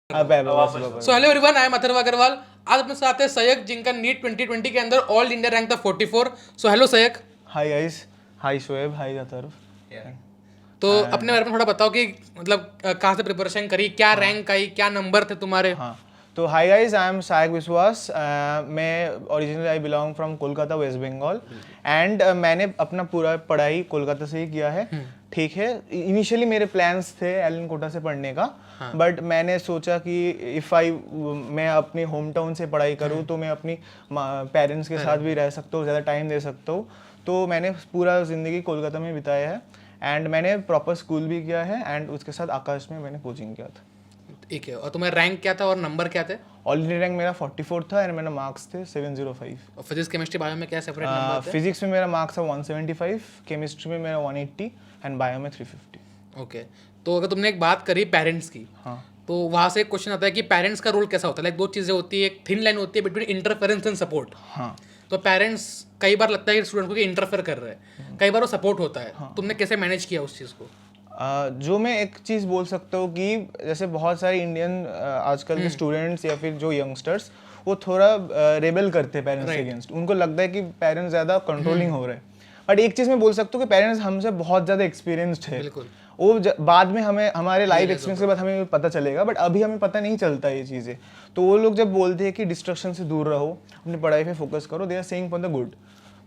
So hello everyone, I am Atharv Agrawal. आज अपने साथ है सयक, जिनका नीट 2020 के अंदर ऑल इंडिया रैंक था 44। सो हेलो सयक। हाय गाइस, हाय शोएब, हाय अथर्व। तो अपने बारे में थोड़ा बताओ कि मतलब कहाँ से प्रिपरेशन करी, क्या रैंक आई, क्या नंबर थे तुम्हारे? हाँ, तो hi guys, I am Sayak Biswas. मैं originally I belong from Kolkata, West Bengal. And मैंने अपना पूरा पढ़ाई कोलकाता से ही किया है। ठीक है, इनिशियली मेरे प्लान्स थे एलन कोटा से पढ़ने का, बट मैंने सोचा कि मैं अपने होम टाउन से पढ़ाई करूँ तो मैं अपनी पेरेंट्स के साथ भी रह सकता हूँ, ज़्यादा टाइम दे सकता हूँ। तो मैंने पूरा ज़िंदगी कोलकाता में बिताया है एंड मैंने प्रॉपर स्कूल भी किया है एंड उसके साथ आकाश में मैंने कोचिंग किया था। ठीक है, और तुम्हारा रैंक क्या था और नंबर क्या थे? ऑल इंडिया रैंक मेरा 44 था एंड मेरा मार्क्स थे 705। और फिजिक्स केमिस्ट्री बायो में क्या सेपरेट नंबर थे? फिजिक्स में मेरा मार्क्स था 175, केमिस्ट्री में मेरा 180 एंड बायो में 350। ओके, तो अगर तुमने एक बात करी पेरेंट्स की, हाँ, तो वहाँ से एक क्वेश्चन आता है कि पेरेंट्स का रोल कैसा होता है। लाइक दो चीज़ें होती है, एक थिन लाइन होती है बिटवीन इंटरफेरेंस एंड सपोर्ट। हाँ। तो पेरेंट्स कई बार लगता है कि स्टूडेंट को कि इंटरफेयर कर रहे हैं, कई बार वो सपोर्ट होता है। तुमने कैसे मैनेज किया उस चीज़ को? जो मैं एक चीज़ बोल सकता हूँ कि जैसे बहुत सारे इंडियन आजकल के स्टूडेंट्स या फिर जो यंगस्टर्स वो थोड़ा रेबल करते हैं पेरेंट्स के अगेंस्ट। उनको लगता है कि पेरेंट्स ज़्यादा कंट्रोलिंग हो रहे हैं, बट एक चीज़ मैं बोल सकता हूँ कि पेरेंट्स हमसे बहुत ज़्यादा एक्सपीरियंस्ड है। बिल्कुल। वो बाद में हमें हमारे लाइफ एक्सपीरियंस के बाद हमें पता चलेगा, बट अभी हमें पता नहीं चलता ये चीज़ें। तो वो लोग जब बोलते हैं कि डिस्ट्रक्शन से दूर रहो, अपनी पढ़ाई पे फोकस करो, they are saying for the good.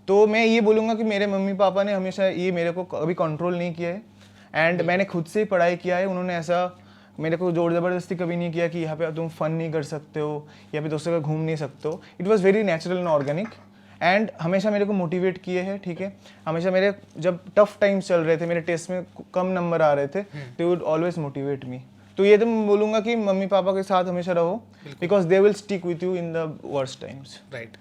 तो मैं ये बोलूँगा कि मेरे मम्मी पापा ने हमेशा ये मेरे को कभी कंट्रोल नहीं किया है एंड मैंने खुद से ही पढ़ाई किया है। उन्होंने ऐसा मेरे को जोर ज़बरदस्ती कभी नहीं किया कि यहाँ पे तुम फन नहीं कर सकते हो या फिर दोस्तों का घूम नहीं सकते हो। It was very natural and organic and हमेशा मेरे को मोटिवेट किए हैं। ठीक है, हमेशा मेरे जब टफ टाइम्स चल रहे थे, मेरे टेस्ट में कम नंबर आ रहे थे, they would always motivate me. तो ये तो मैं बोलूँगा कि मम्मी पापा के साथ हमेशा रहो, because they will stick with you in the worst times. Right.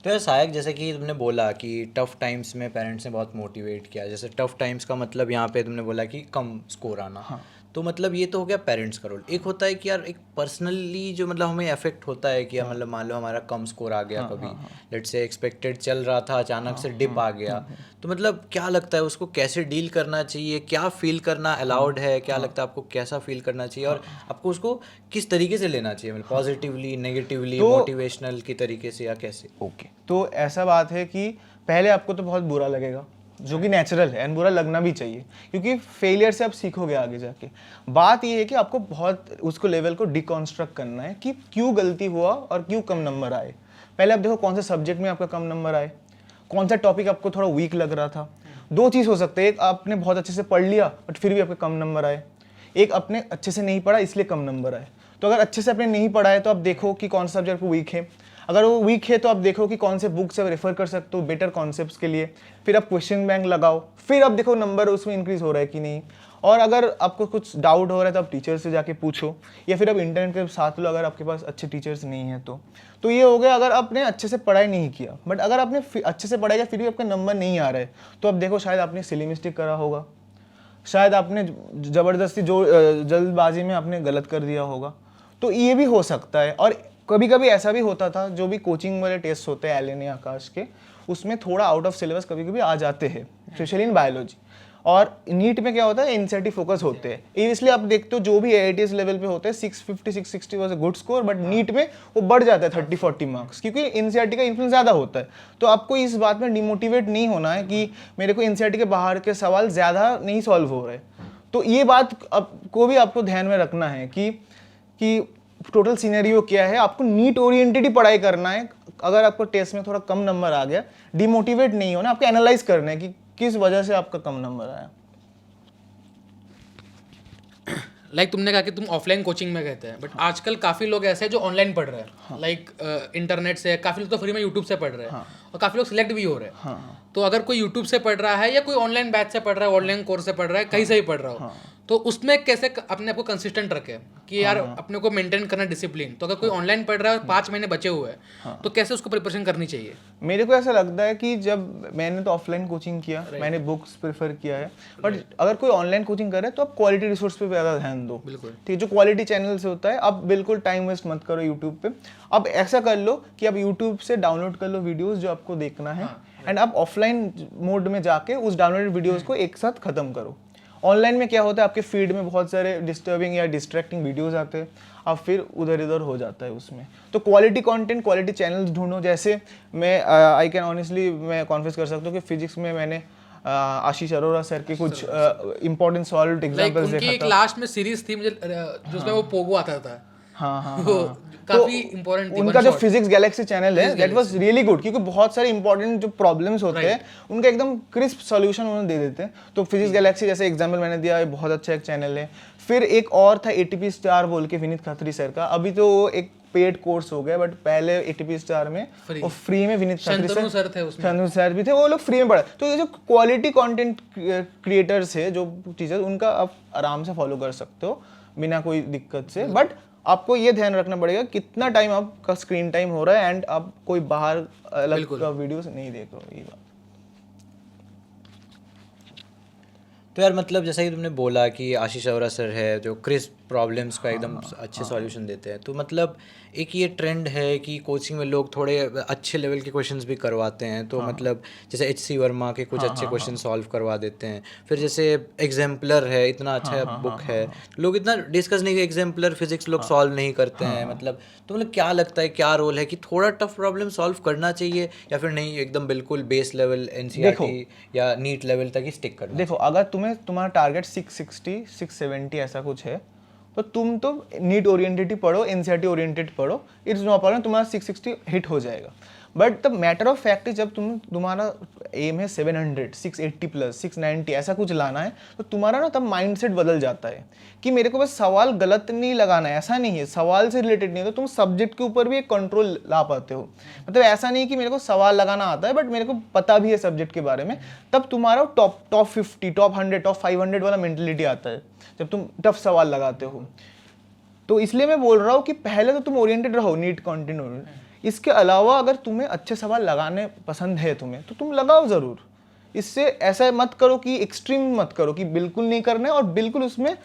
तो यार सायक, जैसे कि तुमने बोला कि टफ़ टाइम्स में पेरेंट्स ने बहुत मोटिवेट किया, जैसे टफ़ टाइम्स का मतलब यहाँ पे तुमने बोला कि कम स्कोर आना। हाँ। तो मतलब ये तो हो गया पेरेंट्स का रोल। एक होता है कि यार एक पर्सनली जो मतलब हमें अफेक्ट होता है कि मतलब मान लो हमारा कम स्कोर आ गया कभी, लेट्स से एक्सपेक्टेड चल रहा था, अचानक से डिप आ गया, तो मतलब क्या लगता है उसको कैसे डील करना चाहिए, क्या फील करना अलाउड है, क्या लगता है आपको कैसा फील करना चाहिए और आपको उसको किस तरीके से लेना चाहिए, मतलब पॉजिटिवली, नेगेटिवली, मोटिवेशनल की तरीके से या कैसे? ओके, तो ऐसा बात है कि पहले आपको तो बहुत बुरा लगेगा, जो कि नेचुरल है एंड बुरा लगना भी चाहिए, क्योंकि फेलियर से आप सीखोगे आगे जाके। बात ये है कि आपको बहुत उसको लेवल को डिकॉन्स्ट्रक्ट करना है कि क्यों गलती हुआ और क्यों कम नंबर आए। पहले आप देखो कौन से सब्जेक्ट में आपका कम नंबर आए, कौन सा टॉपिक आपको थोड़ा वीक लग रहा था। दो चीज़ हो सकते हैं, एक आपने बहुत अच्छे से पढ़ लिया बट फिर भी आपके कम नंबर आए, एक आपने अच्छे से नहीं पढ़ा इसलिए कम नंबर आए। तो अगर अच्छे से आपने नहीं पढ़ा है तो आप देखो कि कौन सा सब्जेक्ट वीक है। अगर वो वीक है तो आप देखो कि कौन से बुक्स आप रेफर कर सकते हो बेटर कॉन्सेप्ट्स के लिए, फिर आप क्वेश्चन बैंक लगाओ, फिर आप देखो नंबर उसमें इंक्रीज हो रहा है कि नहीं। और अगर आपको कुछ डाउट हो रहा है तो आप टीचर से जाके पूछो, या फिर आप इंटरनेट के साथ लो अगर आपके पास अच्छे टीचर्स नहीं हैं तो ये हो गया अगर आपने अच्छे से पढ़ाई नहीं किया। बट अगर आपने अच्छे से पढ़ाई किया फिर भी आपका नंबर नहीं आ रहा है तो आप देखो शायद आपने सिली मिस्टेक करा होगा, शायद आपने ज़बरदस्ती जो जल्दबाजी में आपने गलत कर दिया होगा। तो ये भी हो सकता है। और कभी कभी ऐसा भी होता था, जो भी कोचिंग वाले टेस्ट होते हैं एलन या आकाश के, उसमें थोड़ा आउट ऑफ सिलेबस कभी कभी आ जाते हैं, स्पेशली इन बायोलॉजी। और नीट में क्या होता है, एनसीईआरटी फोकस होते हैं, इसलिए आप देखते हो जो भी एआईटीएस लेवल पे होते हैं 650 660 was a good score, but NEET में वो बढ़ जाता है 30-40 मार्क्स, क्योंकि एनसीईआरटी का इन्फ्लुएंस ज़्यादा होता है। तो आपको इस बात में डिमोटिवेट नहीं होना है कि मेरे को एनसीईआरटी के बाहर के सवाल ज़्यादा नहीं सॉल्व हो रहे। तो ये बात को भी आपको ध्यान में रखना है कि टोटल सिनेरियो क्या है, आपको नीट ओरिएंटेड ही पढ़ाई करना है। अगर आपको टेस्ट में थोड़ा कम नंबर आ गया, डिमोटिवेट नहीं होना, आपको एनालाइज करना है कि किस वजह से आपका कम नंबर आया। लाइक तुमने कहा कि तुम ऑफलाइन कोचिंग में गए थे, बट आजकल काफ़ी लोग ऐसे हैं जो ऑनलाइन पढ़ रहे हैं। लाइक इंटरनेट से काफ़ी लोग तो फ्री में यूट्यूब से पढ़ रहे हैं, और काफ़ी लोग सिलेक्ट भी हो रहे हैं। तो अगर कोई यूट्यूब से पढ़ रहा है या कोई ऑनलाइन बैच से पढ़ रहा है, ऑनलाइन कोर्स से पढ़ रहा है, कहीं से भी पढ़ रहा हो, तो उसमें कैसे अपने आप को कंसिस्टेंट रखे कि यार अपने को मेंटेन करना डिसिप्लिन। तो अगर कोई ऑनलाइन पढ़ रहा है और 5 महीने बचे हुए हैं, तो कैसे उसको प्रिपरेशन करनी चाहिए? मेरे को ऐसा लगता है कि जब मैंने तो ऑफलाइन कोचिंग किया, मैंने बुक्स प्रेफर किया है, बट अगर कोई ऑनलाइन कोचिंग करे तो आप क्वालिटी रिसोर्स पे ज़्यादा ध्यान दो। बिल्कुल ठीक, जो क्वालिटी चैनल से होता है, आप बिल्कुल टाइम वेस्ट मत करो यूट्यूब पे। अब ऐसा कर लो कि आप यूट्यूब से डाउनलोड कर लो वीडियोस जो आपको देखना है, एंड आप ऑफलाइन मोड में जाके उस डाउनलोडेड वीडियोस को एक साथ खत्म करो। ऑनलाइन में क्या होता है, आपके फीड में बहुत सारे डिस्टर्बिंग या डिस्ट्रैक्टिंग वीडियोस आते हैं, अब फिर उधर इधर हो जाता है उसमें। तो क्वालिटी कंटेंट, क्वालिटी चैनल्स ढूंढो। जैसे मैं आई कैन ऑनेस्टली मैं कॉन्फेस कर सकता हूँ कि फिजिक्स में मैंने आशीष अरोरा सर के कुछ इंपॉर्टेंट सॉल्व लाइक एग्जांपल्स उनकी देखा एक था। लास्ट में सीरीज थी मुझे जिसमें वो पोगो आता था, हाँ वो काफी इंपॉर्टेंट थी। उनका जो फिजिक्स गैलेक्सी चैनल है दैट वाज रियली गुड, क्योंकि बहुत सारे इंपॉर्टेंट जो प्रॉब्लम्स होते हैं उनका एकदम क्रिस्प सॉल्यूशन उन्होंने दे देते हैं। तो फिजिक्स गैलेक्सी जैसे एग्जांपल मैंने दिया, ये बहुत अच्छा एक चैनल है। फिर एक और था एटीपी स्टार बोल के विनीत खत्री सर का, अभी तो वो एक पेड कोर्स हो गया, बट पहले एटीपी स्टार में वो फ्री में विनीत खत्री सर थे उसमें, शंतनु सर भी थे, वो लोग फ्री में पढ़ा। तो ये जो क्वालिटी कंटेंट क्रिएटर्स है, जो टीचर, उनका आप आराम से फॉलो कर सकते हो बिना कोई दिक्कत से। बट आपको ये ध्यान रखना पड़ेगा कितना टाइम आपका स्क्रीन टाइम हो रहा है, एंड आप कोई बाहर अलग का वीडियोस नहीं देख रहे हो, ये बात। तो यार मतलब जैसा कि तुमने बोला कि आशीष अरोरा सर है जो क्रिस्प प्रॉब्लम्स का एकदम अच्छे सॉल्यूशन देते हैं, तो मतलब एक ये ट्रेंड है कि कोचिंग में लोग थोड़े अच्छे लेवल के क्वेश्चंस भी करवाते हैं। तो मतलब जैसे HC वर्मा के कुछ अच्छे क्वेश्चन सॉल्व करवा देते हैं। फिर जैसे एग्जाम्पलर है, इतना अच्छा बुक है, लोग इतना डिस्कस नहीं, एग्जाम्पलर फिजिक्स लोग सॉल्व नहीं करते हैं। मतलब तो मतलब क्या लगता है, क्या रोल है कि थोड़ा टफ प्रॉब्लम सॉल्व करना चाहिए या फिर नहीं, एकदम बिल्कुल बेस लेवल NCERT या नीट लेवल तक ही स्टिक करना? देखो, अगर तुम्हारा टारगेट 660 670 ऐसा कुछ है, तो तुम तो नीट ओरिएंटेड ही पढ़ो, NCERT ओरिएंटेड पढ़ो, इट्स नो प्रॉब्लम, तुम्हारा 660 हिट हो जाएगा। But the matter of fact जब तुम्हारा एम है 700 680 प्लस 690 ऐसा कुछ लाना है, तो तुम्हारा ना तब माइंडसेट बदल जाता है कि मेरे को बस सवाल गलत नहीं लगाना है। ऐसा नहीं है, सवाल से रिलेटेड नहीं है, तो तुम सब्जेक्ट के ऊपर भी एक कंट्रोल ला पाते हो। मतलब ऐसा नहीं कि मेरे को सवाल लगाना आता है बट मेरे को पता भी है सब्जेक्ट के बारे में, तब तुम्हारा टॉप 50 टॉप 100 टॉप 500 वाला मेंटेलिटी आता है जब तुम टफ सवाल लगाते हो। तो इसलिए मैं बोल रहा हूँ कि पहले तो तुम ओरिएंटेड रहो नीट कंटेंट। इसके अलावा अगर तुम्हें अच्छे सवाल लगाने पसंद है तुम्हें, तो तुम लगाओ ज़रूर। इससे ऐसा मत करो कि एक्सट्रीम मत करो कि बिल्कुल नहीं करना है और बिल्कुल उसमें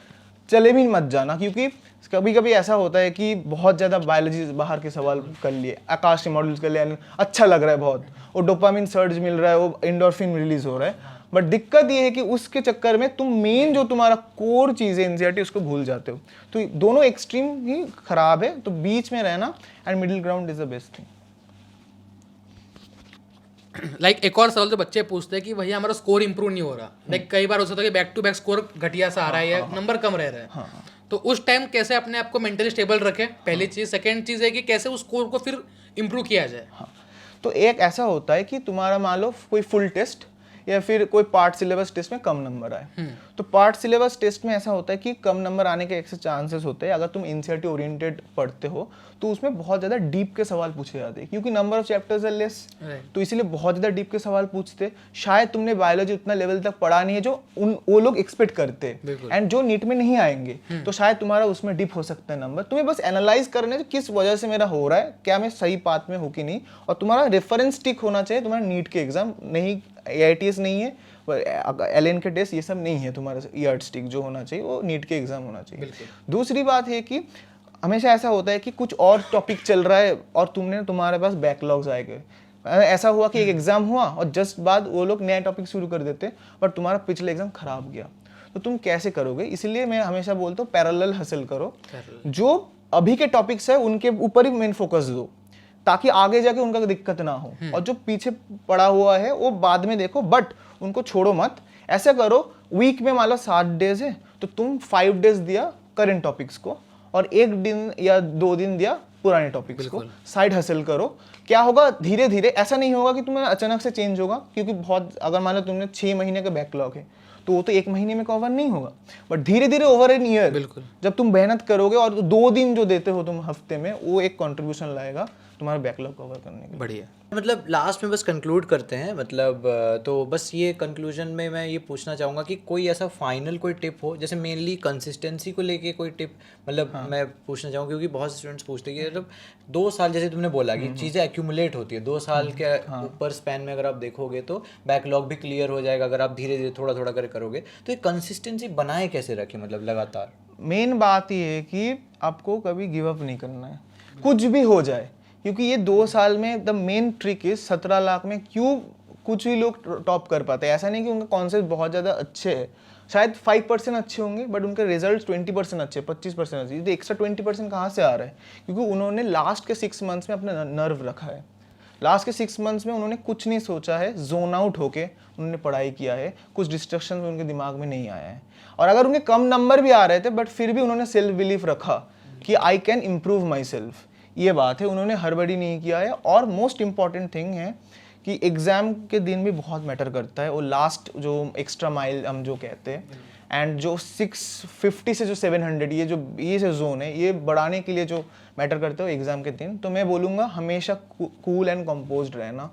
चले भी मत जाना, क्योंकि कभी कभी ऐसा होता है कि बहुत ज़्यादा बायोलॉजी बाहर के सवाल कर लिए, आकाश के मॉडल्स कर लिए, अच्छा लग रहा है बहुत, और डोपामिन सर्ज मिल रहा है, वो एंडोर्फिन रिलीज हो रहा है। बट दिक्कत ये है कि उसके चक्कर में तुम मेन जो तुम्हारा कोर चीज़ है NCERT उसको भूल जाते हो। तो दोनों एक्सट्रीम ही खराब है, तो बीच में रहना and middle ground is the best thing. Like एक और सवाल जो बच्चे पूछते हैं कि भैया हमारा स्कोर इंप्रूव नहीं हो रहा। लाइक कई बार हो सकता है कि बैक टू बैक स्कोर घटिया सा आ रहा है या नंबर कम रह रहा है, तो उस टाइम कैसे अपने आप को मेंटली स्टेबल रखें, पहली चीज़। सेकेंड चीज़ है कि कैसे उस स्कोर को फिर इंप्रूव किया जाए। तो एक ऐसा होता है कि तुम्हारा मान लो कोई फुल टेस्ट या फिर कोई पार्ट सिलेबस टेस्ट में कम नंबर आए, तो पार्ट सिलेबस टेस्ट में ऐसा होता है कि कम नंबर आने के ऐसे चांसेस होते हैं। अगर तुम NCERT ओरिएंटेड पढ़ते हो तो उसमें बहुत ज़्यादा डीप के सवाल पूछे जाते हैं, क्योंकि number of chapters are less, तो इसीलिए बहुत ज़्यादा डीप के सवाल पूछते। शायद तुमने बायोलॉजी उतना लेवल तक पढ़ा नहीं है जो वो लोग एक्सपेक्ट करते, एंड जो नीट में नहीं आएंगे, तो शायद तुम्हारा उसमें डिप हो सकता है नंबर। तुम्हें बस एनालाइज करना है किस वजह से मेरा हो रहा है, क्या मैं सही पाथ में हूँ कि नहीं, और तुम्हारा रेफरेंस टिक होना चाहिए। तुम्हारा नीट के एग्जाम नहीं, AITS नहीं है, LN के टेस्ट ये सब नहीं है, तुम्हारा ईआर स्टिक जो होना चाहिए वो नीट के एग्जाम होना चाहिए। दूसरी बात है कि हमेशा ऐसा होता है कि कुछ और टॉपिक चल रहा है और तुम्हारे पास बैकलॉग्स आए गए। ऐसा हुआ कि एक एग्जाम हुआ और जस्ट बाद वो लोग नया टॉपिक शुरू कर देते, बट तुम्हारा पिछले एग्जाम खराब गया, तो तुम कैसे करोगे? इसलिए मैं हमेशा बोलता हूँ पैरेलल हसल करो, जो अभी के टॉपिक्स है उनके ऊपर ही मेन फोकस दो, ताकि आगे जाके उनका दिक्कत ना हो, और जो पीछे पड़ा हुआ है वो बाद में देखो, बट उनको छोड़ो मत। ऐसा करो, वीक में मान लो 7 डेज है तो तुम 5 डेज दिया करंट टॉपिक्स को और 1 दिन या 2 दिन दिया पुराने टॉपिक्स को। साइड हसल करो। क्या होगा, धीरे धीरे, ऐसा नहीं होगा कि तुम्हें अचानक से चेंज होगा, क्योंकि बहुत, अगर मान लो तुमने 6 महीने का बैकलॉग है तो वो तो 1 महीने में कवर नहीं होगा, बट धीरे धीरे ओवर एन ईयर जब तुम मेहनत करोगे और 2 दिन जो देते हो तुम हफ्ते में, वो एक कंट्रीब्यूशन लाएगा तुम्हारा बैकलॉग कवर करने के। बढ़िया। मतलब लास्ट में बस कंक्लूड करते हैं, मतलब तो बस ये कंक्लूजन में मैं ये पूछना चाहूँगा कि कोई ऐसा फाइनल कोई टिप हो, जैसे मेनली कंसिस्टेंसी को लेके कोई टिप, मतलब मैं पूछना चाहूँगा, क्योंकि बहुत से स्टूडेंट्स पूछते हैं कि मतलब 2 साल, जैसे तुमने बोला कि चीज़ें एक्यूमुलेट होती है 2 साल के ऊपर स्पैन में, अगर आप देखोगे तो बैकलॉग भी क्लियर हो जाएगा अगर आप धीरे धीरे थोड़ा थोड़ा कर करोगे। तो ये कंसिस्टेंसी बनाए कैसे रखें, मतलब लगातार? मेन बात ये है कि आपको कभी गिव अप नहीं करना है, कुछ भी हो जाए, क्योंकि ये 2 साल में the main trick is 17 lakh में क्यों कुछ ही लोग टॉप कर पाते हैं। ऐसा नहीं कि उनका कॉन्सेप्ट बहुत ज़्यादा अच्छे है, शायद 5% अच्छे होंगे बट उनके रिजल्ट 20% अच्छे, 25% अच्छे। तो एक्स्ट्रा 20% कहाँ से आ रहा है? क्योंकि उन्होंने लास्ट के 6 मंथ्स में अपना नर्व रखा है। लास्ट के 6 मंथ्स में उन्होंने कुछ नहीं सोचा है, जोन आउट होके उन्होंने पढ़ाई किया है, कुछ डिस्ट्रक्शन उनके दिमाग में नहीं आया है। और अगर उनके कम नंबर भी आ रहे थे बट फिर भी उन्होंने सेल्फ बिलीफ रखा कि I can improve my self. ये बात है, उन्होंने हड़बड़ी नहीं किया है। और मोस्ट इंपॉर्टेंट थिंग है कि एग्ज़ाम के दिन भी बहुत मैटर करता है, वो लास्ट जो एक्स्ट्रा माइल हम जो कहते हैं, एंड जो 650 से जो 700 ये जो जोन है, ये बढ़ाने के लिए जो मैटर करते हो एग्ज़ाम के दिन। तो मैं बोलूँगा हमेशा कूल एंड कंपोज्ड रहना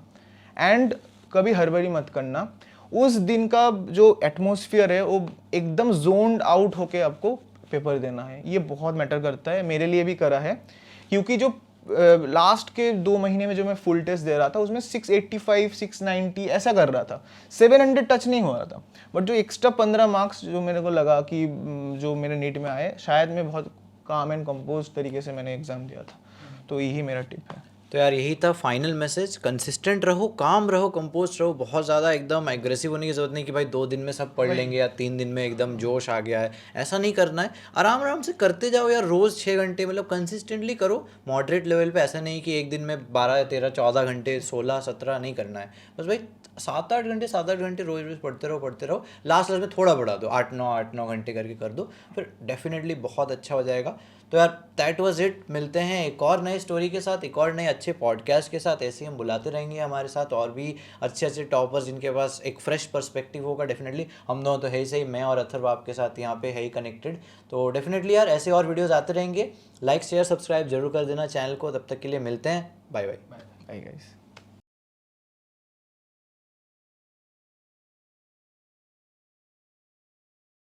एंड कभी हड़बड़ी मत करना। उस दिन का जो एटमॉस्फेयर है वो एकदम जोन्ड आउट होके आपको पेपर देना है, ये बहुत मैटर करता है। मेरे लिए भी करा है, क्योंकि जो लास्ट के 2 महीने में जो मैं फुल टेस्ट दे रहा था उसमें 685 690 ऐसा कर रहा था, 700 टच नहीं हो रहा था। बट जो एक्स्ट्रा 15 मार्क्स जो मेरे को लगा कि जो मेरे नीट में आए, शायद मैं बहुत काम एंड कंपोज तरीके से मैंने एग्ज़ाम दिया था। तो यही मेरा टिप है। तो यार यही था फाइनल मैसेज, कंसिस्टेंट रहो, काम रहो, कंपोस्ट रहो। बहुत ज़्यादा एकदम एग्रेसिव होने की ज़रूरत नहीं कि भाई 2 दिन में सब पढ़ लेंगे या 3 दिन में एकदम जोश आ गया है, ऐसा नहीं करना है। आराम आराम से करते जाओ यार, रोज़ 6 घंटे मतलब कंसिस्टेंटली करो, मॉडरेट लेवल पे। ऐसा नहीं कि एक दिन में 12 13 14 घंटे 16 17 नहीं करना है। बस भाई 7-8 घंटे रोज़ रोज़ पढ़ते रहो। लास्ट में थोड़ा बढ़ा दो, 8-9 घंटे करके कर दो, फिर डेफिनेटली बहुत अच्छा हो जाएगा। तो यार दैट वाज इट। मिलते हैं एक और नई स्टोरी के साथ, एक और नए अच्छे पॉडकास्ट के साथ। ऐसे ही हम बुलाते रहेंगे हमारे साथ और भी अच्छे टॉपर्स जिनके पास एक फ्रेश पर्सपेक्टिव होगा। डेफिनेटली हम दोनों तो है ही सही, मैं और अथर्व आपके साथ यहाँ पे है ही कनेक्टेड। तो डेफिनेटली यार ऐसे और वीडियोज़ आते रहेंगे। लाइक शेयर सब्सक्राइब जरूर कर देना चैनल को। तब तक के लिए मिलते हैं, बाय बाय। Bye guys.